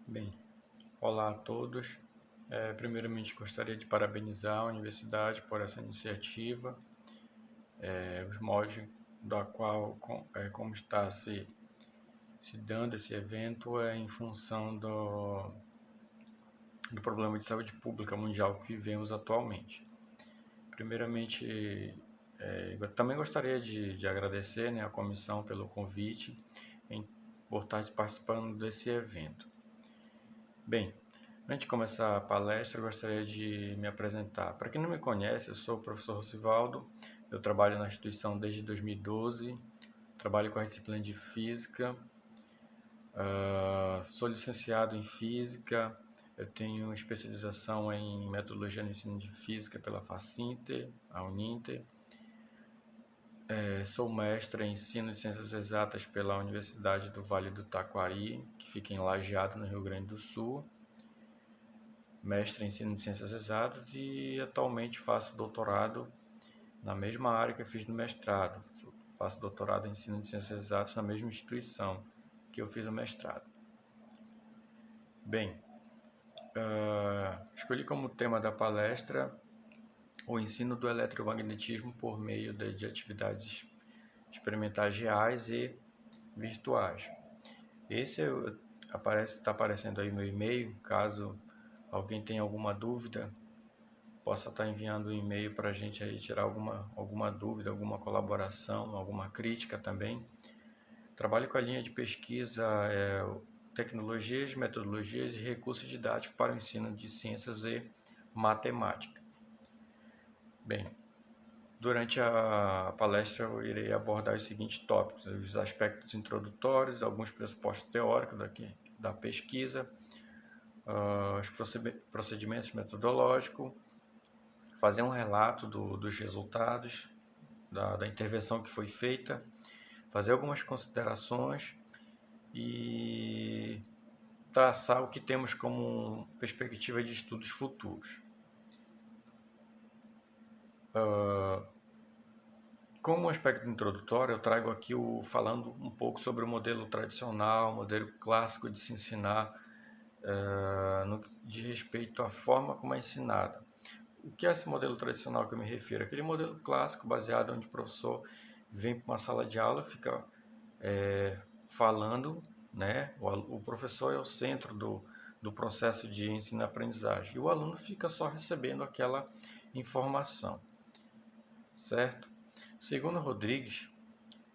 Bem, olá a todos. Primeiramente, gostaria de parabenizar a universidade por essa iniciativa, os moldes da qual, como está se dando esse evento é em função do problema de saúde pública mundial que vivemos atualmente. Primeiramente, eu também gostaria de agradecer, né, a comissão pelo convite por estar participando desse evento. Bem, antes de começar a palestra, eu gostaria de me apresentar. Para quem não me conhece, eu sou o professor Rosivaldo, eu trabalho na instituição desde 2012, trabalho com a disciplina de Física, sou licenciado em Física, eu tenho especialização em Metodologia no Ensino de Física pela Facinter, a Uninter, sou mestre em Ensino de Ciências Exatas pela Universidade do Vale do Taquari, que fica em Lajeado, no Rio Grande do Sul, mestre em Ensino de Ciências Exatas e atualmente faço doutorado na mesma área que eu fiz no mestrado. Faço doutorado em Ensino de Ciências Exatas na mesma instituição que eu fiz o mestrado. Bem, escolhi como tema da palestra o ensino do eletromagnetismo por meio de atividades experimentais reais e virtuais. Esse está aparecendo aí no e-mail, caso alguém tenha alguma dúvida, possa estar enviando um e-mail para a gente aí tirar alguma dúvida, alguma colaboração, alguma crítica também. Trabalho com a linha de pesquisa Tecnologias, Metodologias e Recursos Didáticos para o Ensino de Ciências e Matemática. Bem, durante a palestra eu irei abordar os seguintes tópicos: os aspectos introdutórios, alguns pressupostos teóricos da pesquisa, os procedimentos metodológicos, fazer um relato dos resultados da intervenção que foi feita, fazer algumas considerações e traçar o que temos como perspectiva de estudos futuros. Como aspecto introdutório, eu trago aqui falando um pouco sobre o modelo tradicional, o modelo clássico de se ensinar, de respeito à forma como é ensinada. O que é esse modelo tradicional que eu me refiro? Aquele modelo clássico baseado onde o professor vem para uma sala de aula, fica falando, né? O professor é o centro do processo de ensino-aprendizagem e o aluno fica só recebendo aquela informação, certo? Segundo Rodrigues,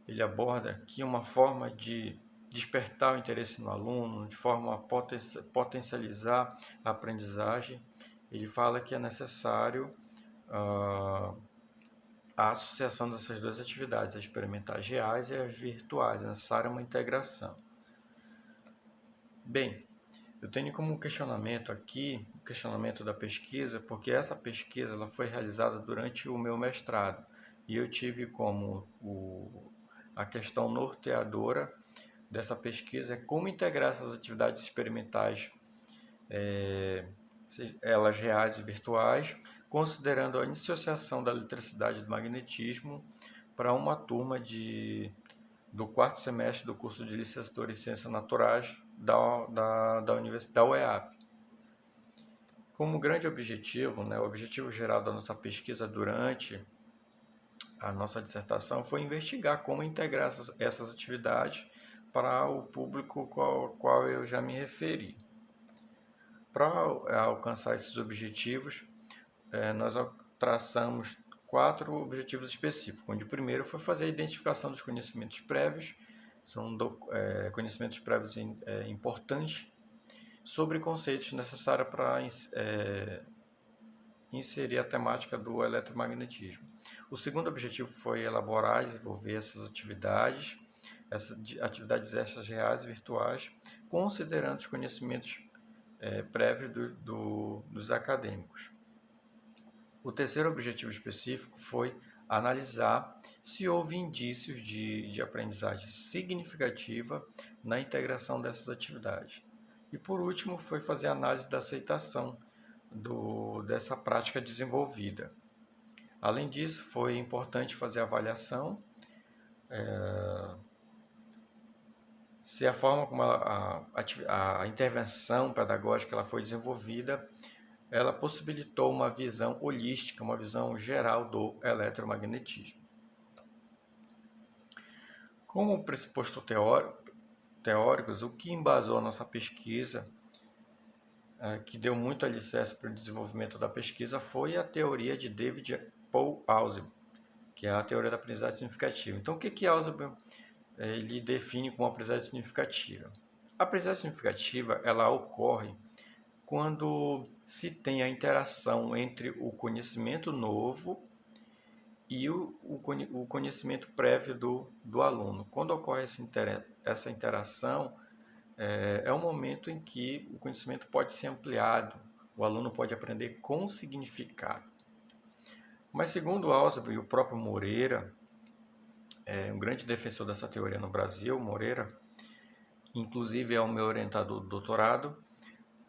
ele aborda aqui uma forma de despertar o interesse no aluno, de forma a potencializar a aprendizagem. Ele fala que é necessário a associação dessas duas atividades, as experimentais reais e as virtuais. É necessária uma integração. Bem, eu tenho como questionamento aqui, o questionamento da pesquisa, porque essa pesquisa ela foi realizada durante o meu mestrado e eu tive como a questão norteadora dessa pesquisa é como integrar essas atividades experimentais, elas reais e virtuais, considerando a dissociação da eletricidade e do magnetismo para uma turma do quarto semestre do curso de licenciatura em Ciências Naturais da Universidade da UEAP. Como grande objetivo, né, o objetivo geral da nossa pesquisa durante a nossa dissertação foi investigar como integrar essas atividades para o público qual eu já me referi. Para alcançar esses objetivos, nós traçamos 4 objetivos específicos, onde o primeiro foi fazer a identificação dos conhecimentos prévios, são conhecimentos prévios importantes, sobre conceitos necessários para inserir a temática do eletromagnetismo. O segundo objetivo foi elaborar e desenvolver essas atividades extras reais e virtuais, considerando os conhecimentos prévios dos acadêmicos. O terceiro objetivo específico foi analisar se houve indícios de aprendizagem significativa na integração dessas atividades. E por último, foi fazer a análise da aceitação dessa prática desenvolvida. Além disso, foi importante fazer a avaliação se a forma como a intervenção pedagógica ela foi desenvolvida, ela possibilitou uma visão holística, uma visão geral do eletromagnetismo. Como pressuposto teóricos, o que embasou a nossa pesquisa, que deu muito alicerce para o desenvolvimento da pesquisa, foi a teoria de David Paul Ausubel, que é a teoria da aprendizagem significativa. Então, o que Ausubel ele define como aprendizagem significativa? A aprendizagem significativa ela ocorre quando se tem a interação entre o conhecimento novo e o conhecimento prévio do aluno. Quando ocorre essa interação, é um momento em que o conhecimento pode ser ampliado, o aluno pode aprender com significado. Mas segundo Ausubel e o próprio Moreira, um grande defensor dessa teoria no Brasil, Moreira, inclusive é o meu orientador do doutorado,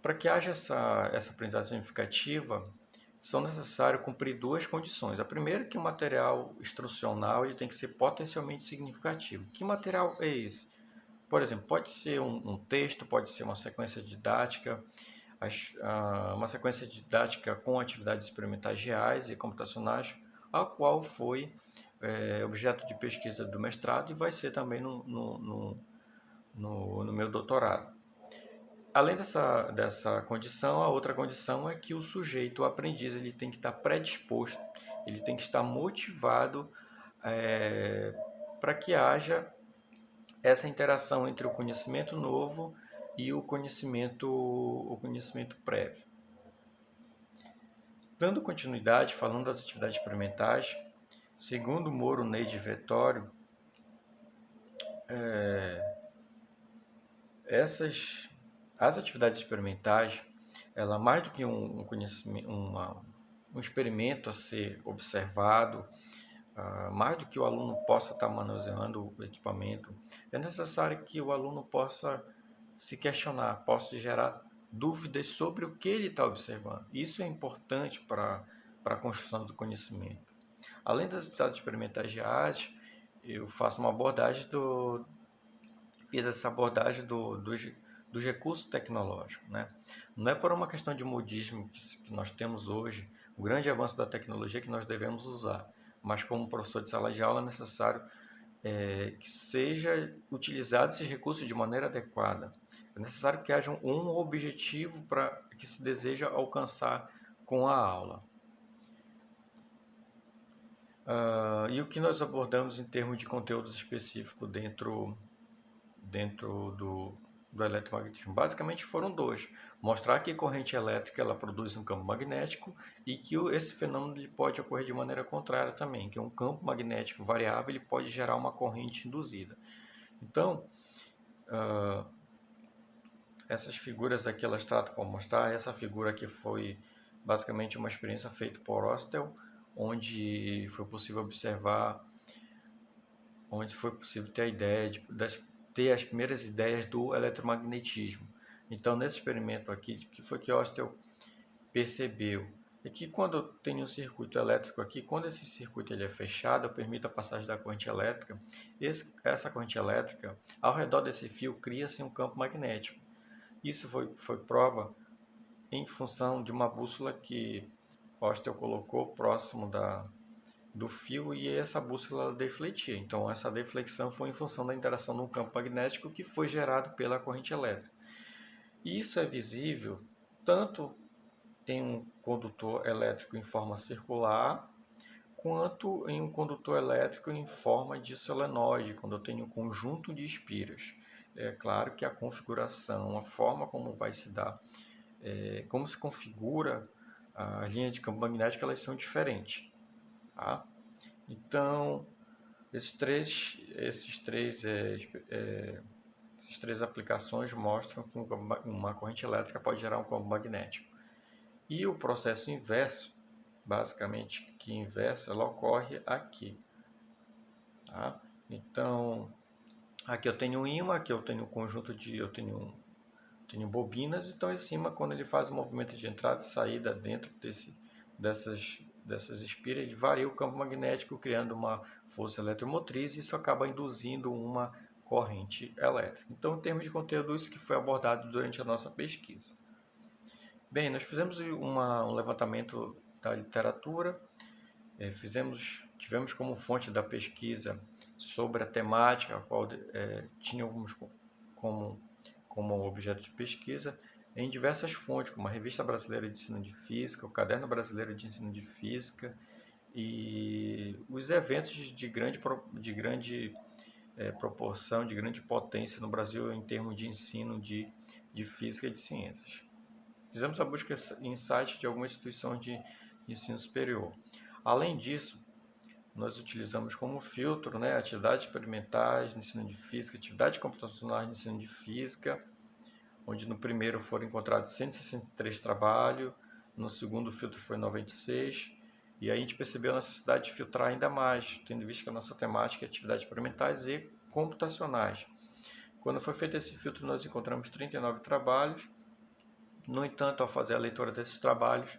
para que haja essa aprendizagem significativa, são necessárias cumprir duas condições. A primeira é que o material instrucional ele tem que ser potencialmente significativo. Que material é esse? Por exemplo, pode ser um texto, pode ser uma sequência didática, uma sequência didática com atividades experimentais reais e computacionais, a qual foi objeto de pesquisa do mestrado e vai ser também no meu doutorado. Além dessa condição, a outra condição é que o sujeito, o aprendiz, ele tem que estar predisposto, ele tem que estar motivado para que haja essa interação entre o conhecimento novo e o conhecimento prévio. Dando continuidade, falando das atividades experimentais, segundo Moro, Neide e Vettório, as atividades experimentais, ela mais do que um conhecimento, um experimento a ser observado, mais do que o aluno possa estar manuseando o equipamento, é necessário que o aluno possa se questionar, possa gerar dúvidas sobre o que ele está observando. Isso é importante para a construção do conhecimento. Além das atividades experimentais reais, eu faço uma abordagem fiz essa abordagem dos recursos tecnológicos, né? Não é por uma questão de modismo que nós temos hoje, o grande avanço da tecnologia que nós devemos usar, mas como professor de sala de aula é necessário que seja utilizado esses recursos de maneira adequada. É necessário que haja um objetivo que se deseja alcançar com a aula. E o que nós abordamos em termos de conteúdos específicos dentro do eletromagnetismo? Basicamente foram dois. Mostrar que a corrente elétrica ela produz um campo magnético e que esse fenômeno ele pode ocorrer de maneira contrária também, que um campo magnético variável ele pode gerar uma corrente induzida. Então, essas figuras aqui elas tratam para mostrar. Essa figura aqui foi basicamente uma experiência feita por Ostel, onde foi possível observar, onde foi possível ter a ideia ter as primeiras ideias do eletromagnetismo. Então, nesse experimento aqui, que foi que Ostel percebeu? É que quando eu tenho um circuito elétrico aqui, quando esse circuito ele é fechado, eu permito a passagem da corrente elétrica, essa corrente elétrica, ao redor desse fio, cria-se um campo magnético. Isso foi prova em função de uma bússola que Ostel colocou próximo do fio e essa bússola defletia. Então, essa deflexão foi em função da interação de um campo magnético que foi gerado pela corrente elétrica. E isso é visível tanto em um condutor elétrico em forma circular, quanto em um condutor elétrico em forma de solenoide, quando eu tenho um conjunto de espiras. É claro que a configuração, a forma como vai se dar, como se configura a linha de campo magnético, elas são diferentes. Tá? Então, essas três aplicações mostram que uma corrente elétrica pode gerar um campo magnético. E o processo inverso, basicamente, ela ocorre aqui. Tá? Então, aqui eu tenho um ímã, aqui eu tenho um conjunto eu tenho bobinas, então em cima, quando ele faz o movimento de entrada e saída dentro dessas espiras, ele varia o campo magnético, criando uma força eletromotriz, e isso acaba induzindo uma corrente elétrica. Então, em termos de conteúdo, isso que foi abordado durante a nossa pesquisa. Bem, nós fizemos um levantamento da literatura, tivemos como fonte da pesquisa sobre a temática, a qual tínhamos como objeto de pesquisa, em diversas fontes, como a Revista Brasileira de Ensino de Física, o Caderno Brasileiro de Ensino de Física e os eventos de grande proporção, de grande potência no Brasil em termos de ensino de física e de ciências. Fizemos a busca em sites de algumas instituições de ensino superior. Além disso, nós utilizamos como filtro, atividades experimentais no ensino de física, atividades computacionais no ensino de física, onde no primeiro foram encontrados 163 trabalhos, no segundo filtro foi 96, e aí a gente percebeu a necessidade de filtrar ainda mais, tendo visto que a nossa temática é atividades experimentais e computacionais. Quando foi feito esse filtro, nós encontramos 39 trabalhos. No entanto, ao fazer a leitura desses trabalhos,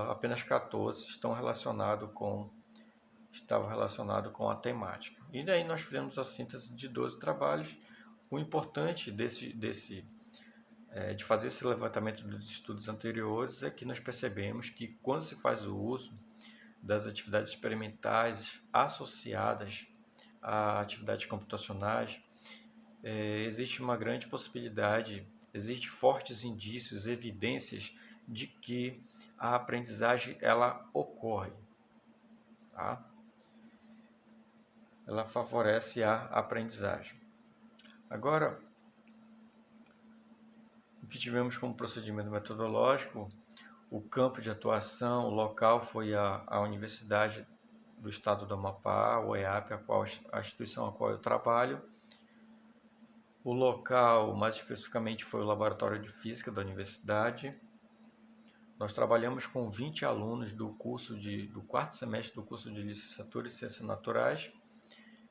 apenas 14 estavam relacionados com a temática. E daí nós fizemos a síntese de 12 trabalhos. O importante de fazer esse levantamento dos estudos anteriores é que nós percebemos que quando se faz o uso das atividades experimentais associadas a atividades computacionais, existe uma grande possibilidade, existem fortes indícios, evidências de que a aprendizagem ela ocorre, tá? Ela favorece a aprendizagem. Agora, o que tivemos como procedimento metodológico, o campo de atuação, o local foi a Universidade do Estado do Amapá, o EAP, a instituição a qual eu trabalho. O local, mais especificamente, foi o Laboratório de Física da Universidade. Nós trabalhamos com 20 alunos do quarto semestre do curso de Licenciatura em Ciências Naturais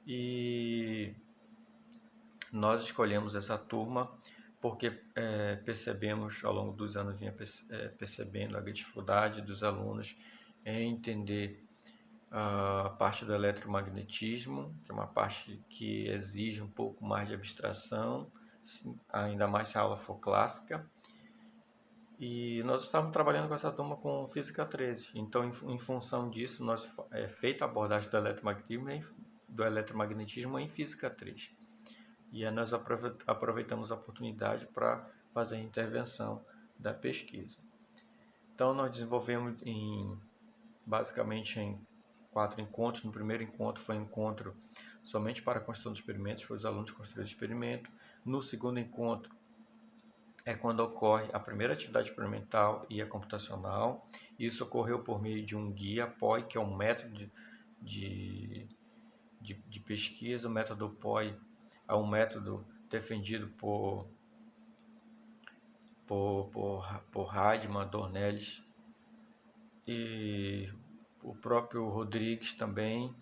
e nós escolhemos essa turma porque percebemos, ao longo dos anos, percebendo a dificuldade dos alunos em entender a parte do eletromagnetismo, que é uma parte que exige um pouco mais de abstração, ainda mais se a aula for clássica. E nós estávamos trabalhando com essa turma com Física 13. Então, em função disso, nós feita a abordagem do eletromagnetismo em Física 3. E aí nós aproveitamos a oportunidade para fazer a intervenção da pesquisa. Então, nós desenvolvemos basicamente em 4 encontros. No primeiro encontro foi um encontro somente para a construção de experimentos, foi os alunos construíram o experimento. No segundo encontro é quando ocorre a primeira atividade experimental e a computacional. Isso ocorreu por meio de um guia POI, que é um método de pesquisa. O método POI é um método defendido por Heidmann, Dornelles e o próprio Rodrigues também.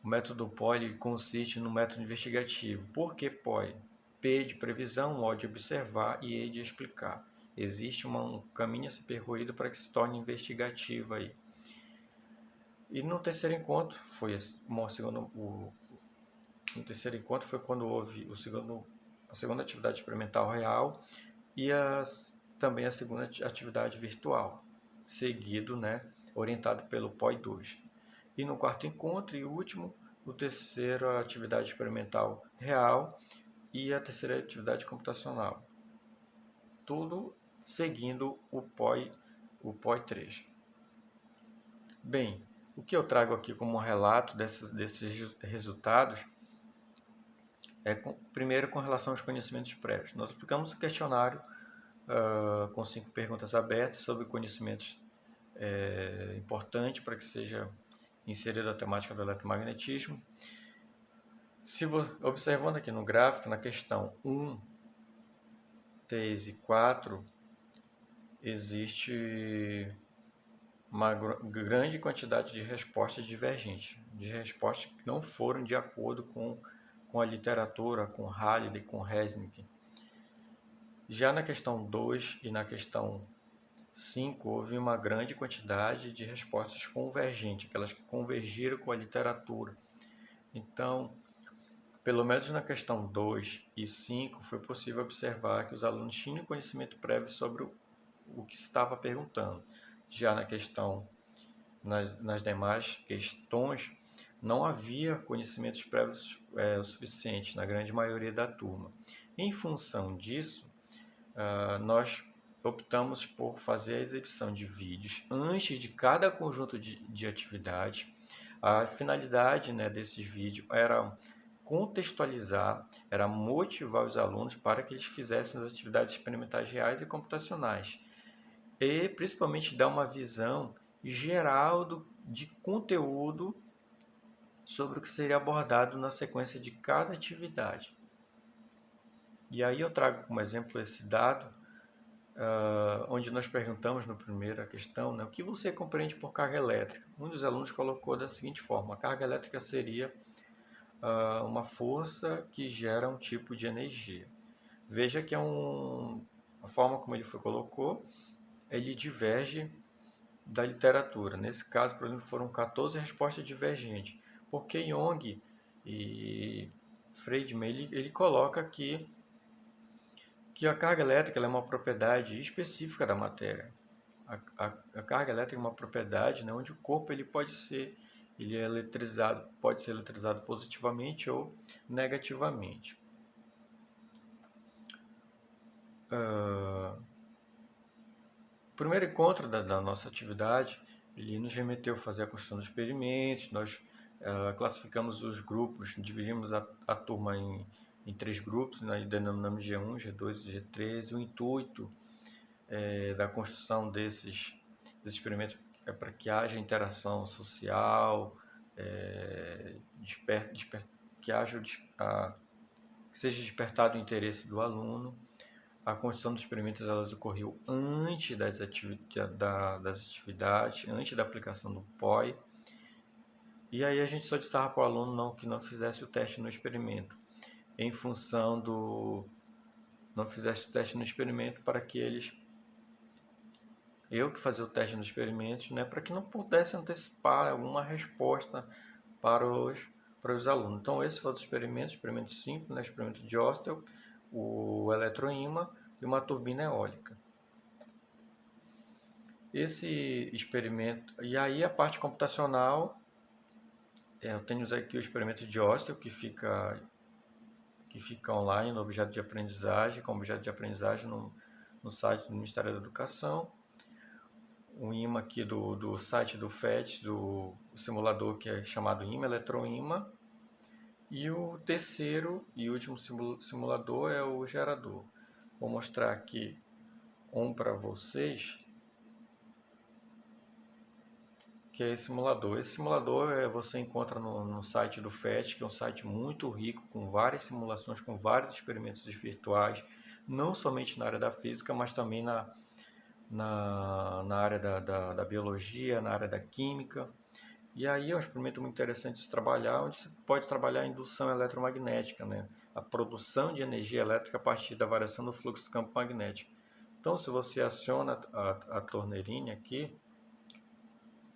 O método POI consiste no método investigativo. Por que POI? P de previsão, O de observar e E de explicar. Existe um caminho a ser percorrido para que se torne investigativo aí. E no terceiro encontro foi quando houve a segunda atividade experimental real e também a segunda atividade virtual, seguido, orientado pelo POI 2. E no quarto encontro e último, o terceiro a atividade experimental real e a terceira atividade computacional. Tudo seguindo o POI 3. Bem, o que eu trago aqui como relato desses resultados é, primeiro, com relação aos conhecimentos prévios. Nós aplicamos um questionário com 5 perguntas abertas sobre conhecimentos importantes para que seja inserida a temática do eletromagnetismo. Observando aqui no gráfico, na questão 1, 3 e 4, existe uma grande quantidade de respostas divergentes, de respostas que não foram de acordo com a literatura, com Halliday, com Resnick. Já na questão 2 e na questão 5, houve uma grande quantidade de respostas convergentes, aquelas que convergiram com a literatura. Então, pelo menos na questão 2 e 5, foi possível observar que os alunos tinham conhecimento prévio sobre o que estava perguntando. Já na questão, nas demais questões, não havia conhecimentos prévios o suficiente na grande maioria da turma. Em função disso, nós optamos por fazer a exibição de vídeos antes de cada conjunto de atividades. A finalidade, né, desses vídeos era contextualizar, era motivar os alunos para que eles fizessem as atividades experimentais reais e computacionais. E principalmente dar uma visão geral de conteúdo sobre o que seria abordado na sequência de cada atividade. E aí eu trago como exemplo esse dado, onde nós perguntamos na primeira questão, né, o que você compreende por carga elétrica? Um dos alunos colocou da seguinte forma: a carga elétrica seria uma força que gera um tipo de energia. Veja que a forma como ele colocou, ele diverge da literatura. Nesse caso, por exemplo, foram 14 respostas divergentes, porque Young e Friedman ele coloca que a carga elétrica é uma propriedade específica da matéria. A carga elétrica é uma propriedade, né, onde o corpo pode ser eletrizado positivamente ou negativamente. O primeiro encontro da nossa atividade, ele nos remeteu a fazer a construção dos experimentos. Nós classificamos os grupos, dividimos a turma em 3 grupos, né, denominamos G1, G2 e G3. O intuito da construção desses experimentos é para que haja interação social, que seja despertado o interesse do aluno. A construção dos experimentos ocorreu antes das atividades, antes da aplicação do POI. E aí a gente só destacava para o aluno que não fizesse o teste no experimento, em função não fizesse o teste no experimento para que eu que fazia o teste nos experimentos, né, para que não pudesse antecipar alguma resposta para os alunos. Então, esse foi o experimento simples, né, experimento de Ostel, o eletroímã e uma turbina eólica. Esse experimento, e aí a parte computacional, eu tenho aqui o experimento de Ostel, que fica online no objeto de aprendizagem, com objeto de aprendizagem no site do Ministério da Educação. Um imã aqui do site do FET, do simulador que é chamado imã, eletroímã. E o terceiro e último simulador é o gerador. Vou mostrar aqui um para vocês, que é esse simulador. Esse simulador você encontra no site do FET, que é um site muito rico, com várias simulações, com vários experimentos virtuais, não somente na área da física, mas também na área da biologia, na área da química. E aí é um experimento muito interessante de se trabalhar, onde você pode trabalhar a indução eletromagnética, né? A produção de energia elétrica a partir da variação do fluxo do campo magnético. Então, se você aciona a torneirinha aqui,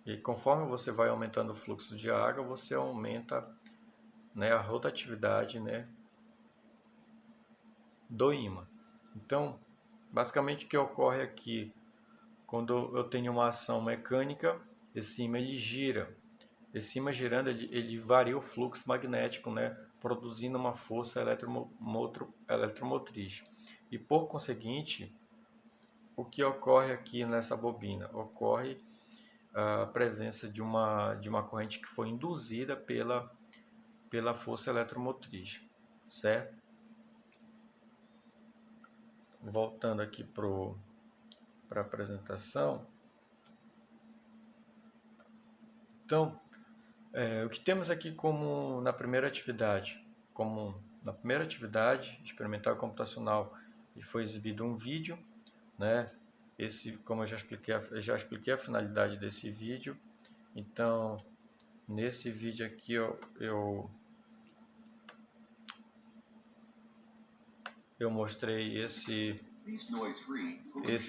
e conforme você vai aumentando o fluxo de água, você aumenta, né, a rotatividade, né, do ímã. Então, basicamente o que ocorre aqui, quando eu tenho uma ação mecânica, esse ímã ele gira. Esse ímã girando, ele varia o fluxo magnético, né, produzindo uma força eletromotriz. E por conseguinte, o que ocorre aqui nessa bobina? Ocorre a presença de uma corrente que foi induzida pela força eletromotriz, certo? Voltando aqui para a apresentação. Então, o que temos aqui como na primeira atividade experimental computacional, foi exibido um vídeo, né? Como eu já expliquei a finalidade desse vídeo. Então, nesse vídeo aqui eu mostrei esse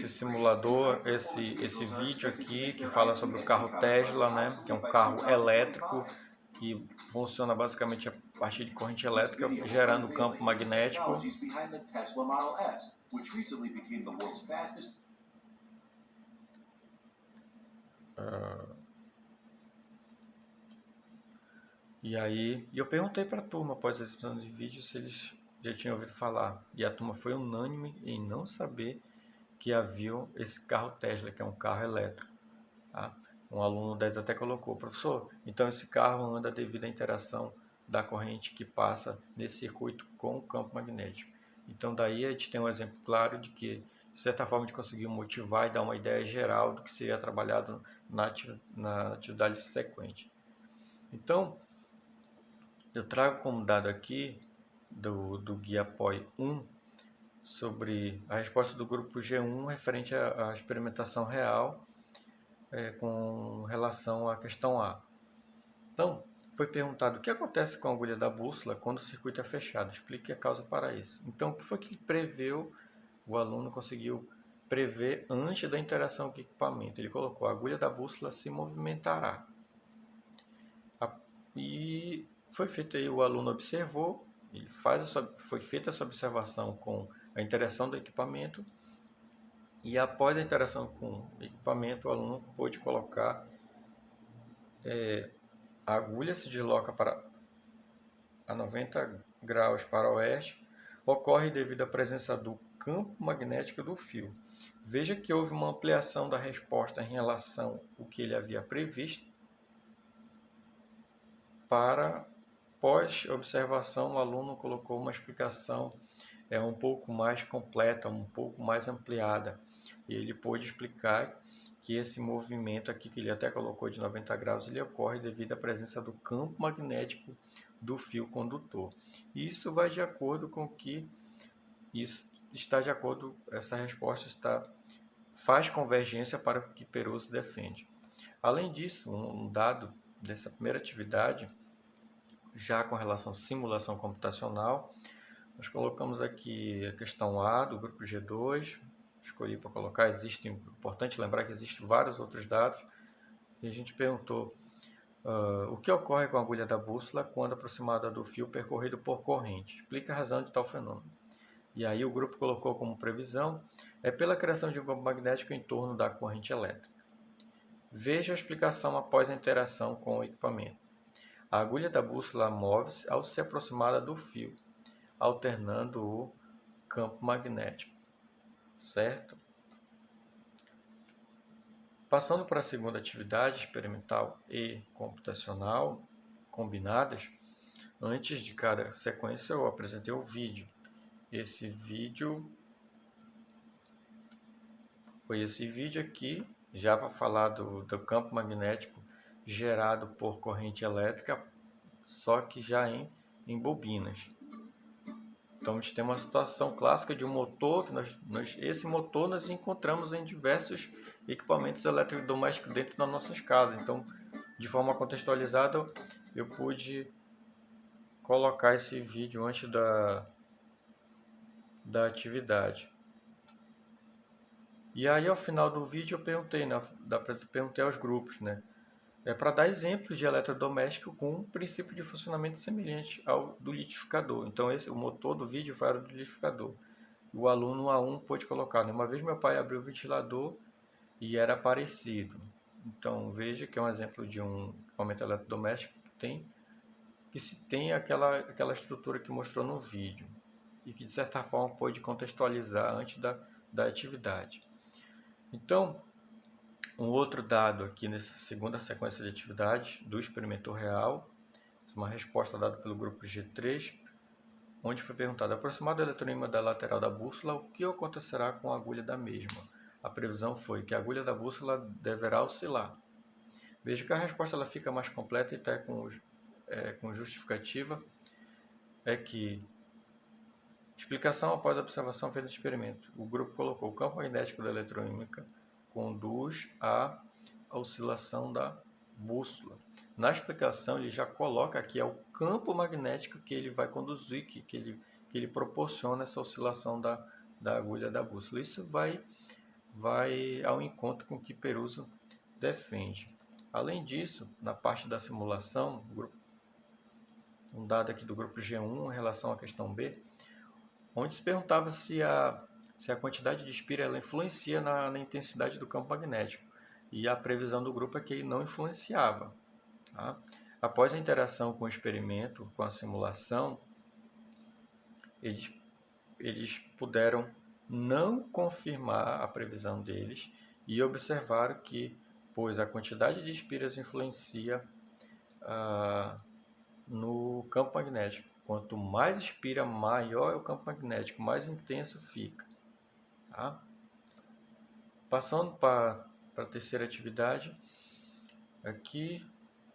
simulador, esse vídeo aqui que fala sobre o carro Tesla, né? Que é um carro elétrico que funciona basicamente partir de corrente elétrica, gerando campo magnético. E aí, eu perguntei para a turma após a exibição de vídeo se eles já tinham ouvido falar. E a turma foi unânime em não saber que havia esse carro Tesla, que é um carro elétrico. Tá? Um aluno 10 até colocou: professor, então esse carro anda devido à interação da corrente que passa nesse circuito com o campo magnético. Então daí a gente tem um exemplo claro de que, de certa forma, a gente conseguiu motivar e dar uma ideia geral do que seria trabalhado na atividade sequente. Então, eu trago como dado aqui do guia POI 1 sobre a resposta do grupo G1 referente à experimentação real com relação à questão A. Então, foi perguntado o que acontece com a agulha da bússola quando o circuito é fechado. Explique a causa para isso. Então, o que foi que ele preveu, o aluno conseguiu prever antes da interação com o equipamento? Ele colocou: a agulha da bússola se movimentará. E foi feito aí, o aluno observou, foi feita essa observação com a interação do equipamento, e após a interação com o equipamento, o aluno pôde colocar a agulha se desloca a 90 graus para o oeste, ocorre devido à presença do campo magnético do fio. Veja que houve uma ampliação da resposta em relação ao que ele havia previsto. Para pós-observação, o aluno colocou uma explicação um pouco mais completa, um pouco mais ampliada. E ele pôde explicar que esse movimento aqui, que ele até colocou de 90 graus, ele ocorre devido à presença do campo magnético do fio condutor. E isso vai de acordo com que isso está de acordo, essa resposta faz convergência para o que Peroso defende. Além disso, um dado dessa primeira atividade, já com relação à simulação computacional, nós colocamos aqui a questão A do grupo G2, escolhi para colocar, importante lembrar que existem vários outros dados, e a gente perguntou o que ocorre com a agulha da bússola quando aproximada do fio percorrido por corrente? Explica a razão de tal fenômeno. E aí o grupo colocou como previsão, pela criação de um campo magnético em torno da corrente elétrica. Veja a explicação após a interação com o equipamento. A agulha da bússola move-se ao se aproximar do fio, alternando o campo magnético, certo? Passando para a segunda atividade, experimental e computacional, combinadas, antes de cada sequência eu apresentei o vídeo. Esse vídeo foi esse vídeo aqui, já para falar do campo magnético gerado por corrente elétrica, só que já em bobinas. Então, a gente tem uma situação clássica de um motor, que esse motor nós encontramos em diversos equipamentos eletrodomésticos dentro das nossas casas. Então, de forma contextualizada, eu pude colocar esse vídeo antes da atividade. E aí, ao final do vídeo, eu perguntei aos grupos, né? Para dar exemplos de eletrodoméstico com um princípio de funcionamento semelhante ao do liquidificador. Então, o motor do vídeo foi o do liquidificador. O aluno A1 pôde colocar, né? Uma vez meu pai abriu o ventilador e era parecido. Então, veja que é um exemplo de um equipamento eletrodoméstico que se tem aquela estrutura que mostrou no vídeo e que, de certa forma, pôde contextualizar antes da atividade. Então, um outro dado aqui nessa segunda sequência de atividades do experimento real, uma resposta dada pelo grupo G3, onde foi perguntado: aproximado do eletroímã da lateral da bússola, o que acontecerá com a agulha da mesma? A previsão foi que a agulha da bússola deverá oscilar. Veja que a resposta ela fica mais completa e está com justificativa, que explicação após a observação feita no experimento. O grupo colocou: o campo magnético da eletroímã conduz à oscilação da bússola. Na explicação, ele já coloca aqui o campo magnético que ele vai conduzir, que ele proporciona essa oscilação da agulha da bússola. Isso vai ao encontro com o que Peroso defende. Além disso, na parte da simulação, um dado aqui do grupo G1 em relação à questão B, onde se perguntava se a quantidade de espira ela influencia na intensidade do campo magnético. E a previsão do grupo é que ele não influenciava. Tá? Após a interação com o experimento, com a simulação, eles puderam não confirmar a previsão deles e observaram que, pois a quantidade de espiras influencia no campo magnético. Quanto mais espira, maior é o campo magnético, mais intenso fica. Tá? Passando para a terceira atividade, aqui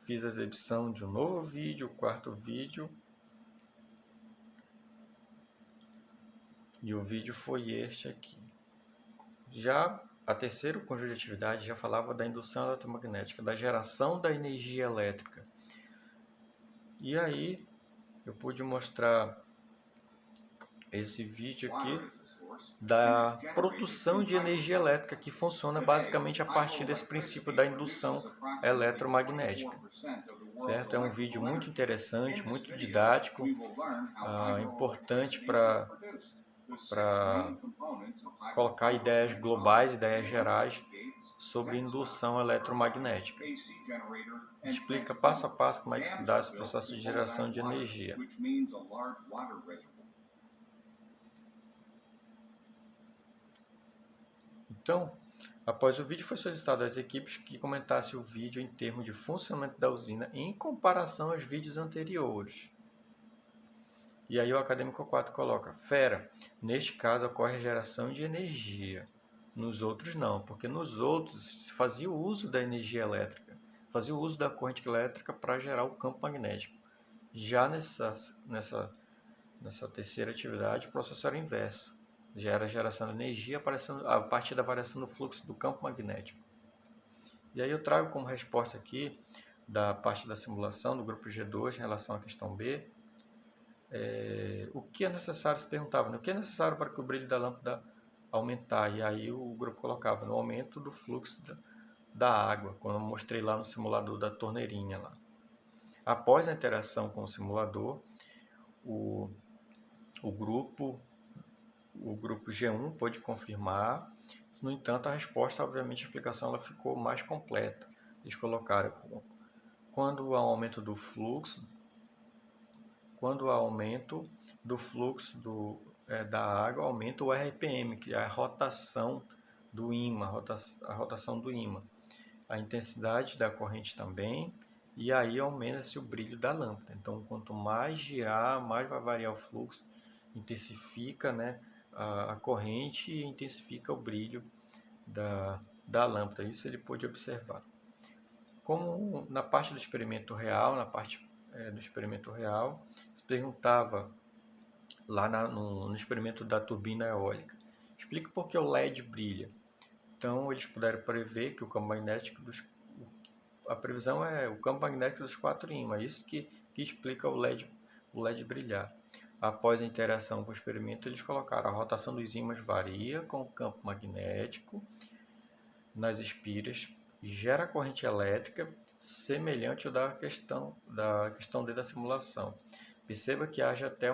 fiz a exibição de um novo vídeo, o quarto vídeo. E o vídeo foi este aqui. Já a terceiro conjunto de atividade já falava da indução eletromagnética, da geração da energia elétrica. E aí eu pude mostrar esse vídeo aqui da produção de energia elétrica, que funciona basicamente a partir desse princípio da indução eletromagnética. Certo? É um vídeo muito interessante, muito didático, importante para colocar ideias globais, ideias gerais sobre indução eletromagnética. Explica passo a passo como é que se dá esse processo de geração de energia. Então, após o vídeo, foi solicitado às equipes que comentassem o vídeo em termos de funcionamento da usina em comparação aos vídeos anteriores. E aí o acadêmico 4 coloca: fera, neste caso ocorre a geração de energia. Nos outros não, porque nos outros se fazia o uso da energia elétrica, fazia o uso da corrente elétrica para gerar o campo magnético. Já nessa terceira atividade, o processo era inverso. Já era a geração de energia a partir da variação do fluxo do campo magnético. E aí eu trago como resposta aqui, da parte da simulação do grupo G2 em relação à questão B, o que é necessário, se perguntava, né? O que é necessário para que o brilho da lâmpada aumentar? E aí o grupo colocava no aumento do fluxo da água, quando eu mostrei lá no simulador da torneirinha lá. Após a interação com o simulador, o grupo G1 pôde confirmar. No entanto, a resposta, obviamente, a explicação ela ficou mais completa. Eles colocaram quando há aumento do fluxo, da água, aumenta o RPM, que é a rotação do ímã, a rotação do ímã. A intensidade da corrente também, e aí aumenta-se o brilho da lâmpada. Então, quanto mais girar, mais vai variar o fluxo, intensifica, né, a corrente e intensifica o brilho da lâmpada. Isso ele pôde observar. Como na parte do experimento real, se perguntava lá no experimento da turbina eólica: explique por que o LED brilha. Então, eles puderam prever que o campo magnético a previsão é o campo magnético dos 4 ímãs, isso que explica o LED brilhar. Após a interação com o experimento, eles colocaram a rotação dos ímãs varia com o campo magnético nas espiras, gera corrente elétrica semelhante ao da questão D da simulação. Perceba que haja até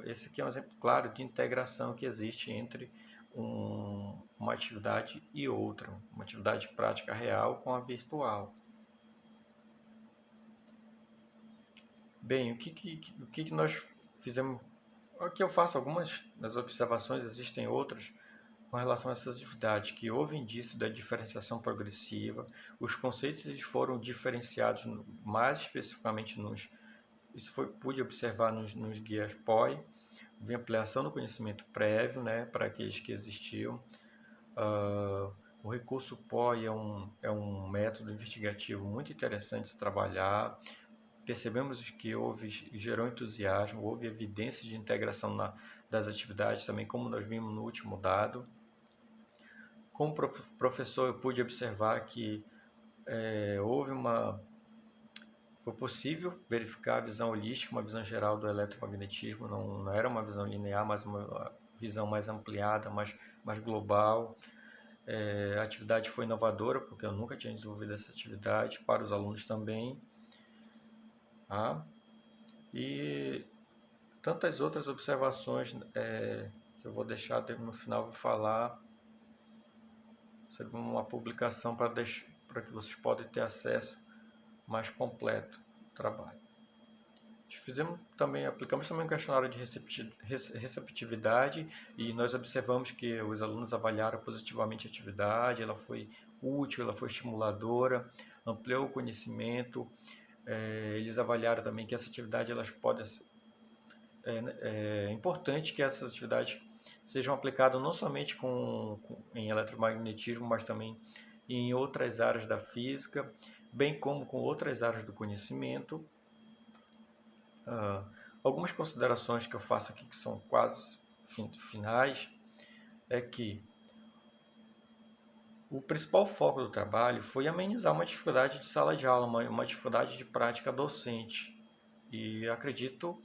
esse aqui é um exemplo claro de integração que existe entre uma atividade e outra, uma atividade prática real com a virtual. Bem, o que nós fizemos? Aqui eu faço algumas das observações, existem outras com relação a essas atividades, que houve indício da diferenciação progressiva, os conceitos eles foram diferenciados mais especificamente pude observar nos guias POI, houve ampliação do conhecimento prévio, né, para aqueles que existiam. O recurso POI é um método investigativo muito interessante de se trabalhar. Percebemos que gerou entusiasmo, houve evidência de integração das atividades também, como nós vimos no último dado. Como professor, eu pude observar que foi possível verificar a visão holística, uma visão geral do eletromagnetismo, não era uma visão linear, mas uma visão mais ampliada, mais global. A atividade foi inovadora, porque eu nunca tinha desenvolvido essa atividade, para os alunos também. Tá? E tantas outras observações que eu vou deixar no final, vou falar sobre uma publicação para que vocês possam ter acesso mais completo ao trabalho. Aplicamos também um questionário de receptividade e nós observamos que os alunos avaliaram positivamente a atividade, ela foi útil, ela foi estimuladora, ampliou o conhecimento. Eles avaliaram também que essa atividade é importante que essas atividades sejam aplicadas não somente em eletromagnetismo, mas também em outras áreas da física, bem como com outras áreas do conhecimento. Algumas considerações que eu faço aqui, que são quase finais, é que o principal foco do trabalho foi amenizar uma dificuldade de sala de aula, uma dificuldade de prática docente. E acredito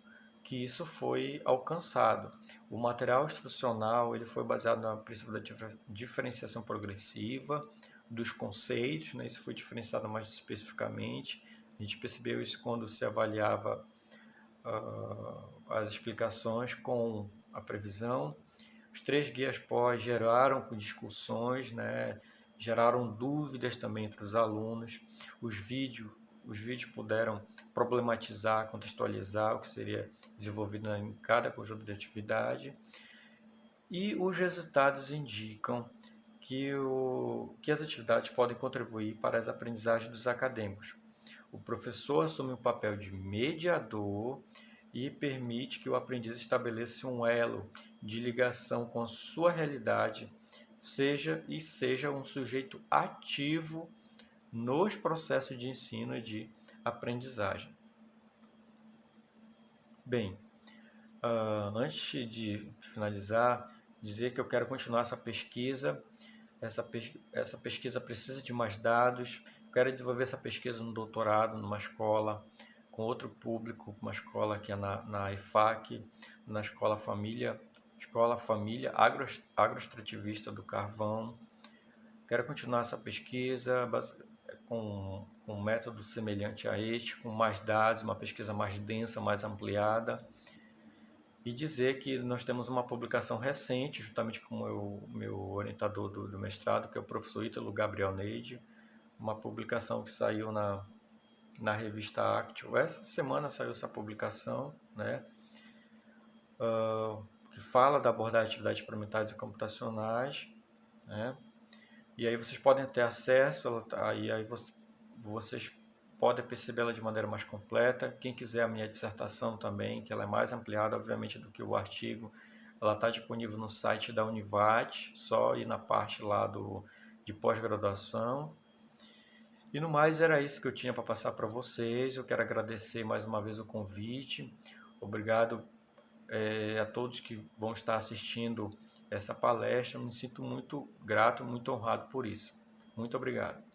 que isso foi alcançado. O material instrucional ele foi baseado no princípio da diferenciação progressiva, dos conceitos, né? Isso foi diferenciado mais especificamente. A gente percebeu isso quando se avaliava as explicações com a previsão. Os 3 guias pós geraram discussões, né? Geraram dúvidas também entre os alunos. Os vídeos puderam problematizar, contextualizar o que seria desenvolvido em cada conjunto de atividade. E os resultados indicam que as atividades podem contribuir para as aprendizagens dos acadêmicos. O professor assume o papel de mediador e permite que o aprendiz estabeleça um elo de ligação com a sua realidade, seja um sujeito ativo nos processos de ensino e de aprendizagem. Bem, antes de finalizar, dizer que eu quero continuar essa pesquisa. Essa pesquisa precisa de mais dados. Eu quero desenvolver essa pesquisa no doutorado, numa escola com outro público, uma escola que é na IFAC, na Escola Família Agroextrativista do Carvão. Quero continuar essa pesquisa com um método semelhante a este, com mais dados, uma pesquisa mais densa, mais ampliada. E dizer que nós temos uma publicação recente, juntamente com o meu orientador do mestrado, que é o professor Ítalo Gabriel Neide, uma publicação que saiu na revista Actio. Essa semana saiu essa publicação, né? Que fala da abordagem de atividades experimentais e computacionais, né? E aí vocês podem ter acesso, aí vocês podem percebê-la de maneira mais completa. Quem quiser a minha dissertação também, que ela é mais ampliada, obviamente, do que o artigo, ela está disponível no site da Univat, só ir na parte lá de pós-graduação. E no mais, era isso que eu tinha para passar para vocês. Eu quero agradecer mais uma vez o convite. Obrigado a todos que vão estar assistindo essa palestra. Eu me sinto muito grato, muito honrado por isso. Muito obrigado.